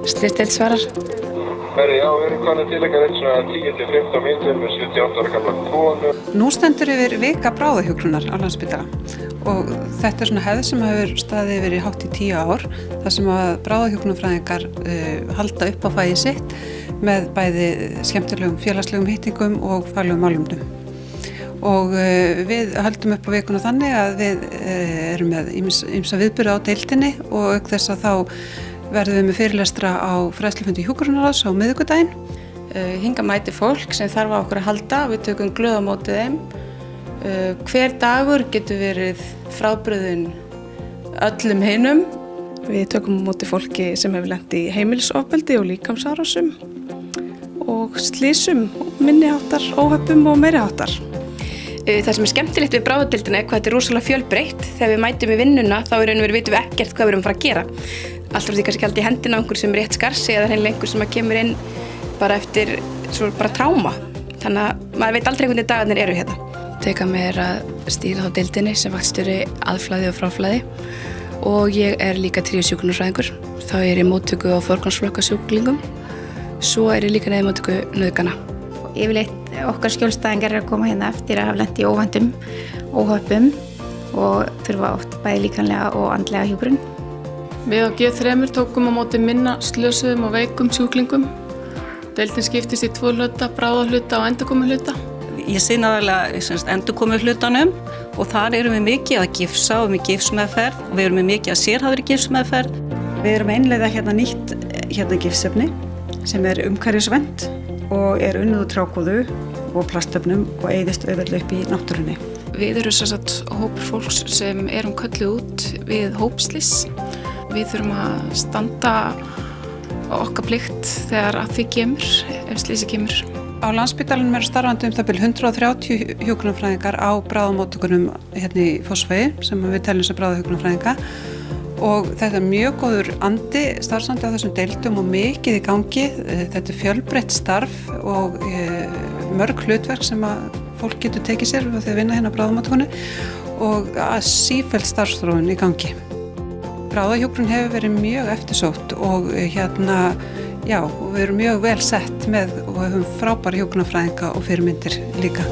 Slysdeild svarar. Já, við erum komin til ykkar eitt svona 10-15 mínútur með 78 ára gamla konu. Nú stendur yfir vika bráðahjúkrunar á Landspítala og þetta er svona hefð sem hefur staðið yfir í hátt í 10 ár þar sem að bráðahjúkrunarfræðingar halda upp á fæði sitt með bæði skemmtilegum félagslegum hittingum og faglegum málumnum. Og við höldum upp á vikuna þannig að við erum með ýmsa viðburði á deildinni og auk þess að þá verðum við með fyrirlestra á fræðslufundi hjúkrunarráðs á miðvikudaginn. Hingað mætir fólk sem þarf á okkur að halda, við tökum glöð á móti þeim. Hver dagur getur verið frábrugðinn öllum hinum. Við tökum á móti fólki sem hefur lent í heimilisofbeldi og líkamsárásum og slysum, minniháttar, óhöppum og meiriháttar. Það sem er skemmtilegt við bráðadeildina er hvað þetta er rosalega fjölbreytt. Þegar við mætum í vinnuna þá vitum við ekkert hvað við erum að fara að gera. Alltaf því kannski haldi í hendina á einhver sem er rétt skarsi eða hreinlega einhver sem kemur inn bara eftir bara tráma. Þannig að maður veit aldrei hvernig dagarnir eru hérna. Teka mér að stýra þá deildinni sem vaktstjóri aðflæði og fráflæði og ég er líka tríðsjúkrunarfræðingur. Þá er ég móttöku á forgangsflokka sjúklingum. Svo er ég líka móttöku nauðgana. Yfirleitt okkar skjólstæðingar eru að koma hérna eftir að hafa lent í óvæntum óhöppum og þurfa oft bæði líkamlega og andlega hjúkrun. Við á G3 tókum á móti minna slösuðum og veikum sjúklingum. Deildin skiptist í 2 hluta, bráðahluta og endurkomuhluta. Ég sinni aðallega endurkomuhlutanum og þar erum við mikið að gifsa og með gifsmeðferð og við erum með mikið að sérhæfðri gifsmeðferð. Við erum að innleiða nýtt gifsefni sem er umhverfisvænt og er unnið úr trjákvoðu og plastöfnum og eyðist auðveldlega upp í náttúrunni. Við erum hópur fólks sem erum kölluð út við hópslys. Við þurfum að standa okkar plikt þegar að því kemur, ef slysi kemur. Á Landspítalanum eru starfandi það bil 130 hjúkrunarfræðingar á bráðamóttökunum hérna í Fossvogi sem við teljum sem bráðahjúkrunarfræðinga og þetta er mjög góður andi starfsandi á þessum deildum og mikið í gangi. Þetta er fjölbreytt starf og mörg hlutverk sem að fólk getur tekið sér þegar við vinna hérna á bráðamóttökunni og sífellt starfsþróun í gangi. Bráðahjúkrun hefur verið mjög eftirsótt og og við erum mjög vel sett með og höfum frábæra hjúkrunarfræðinga og fyrirmyndir líka.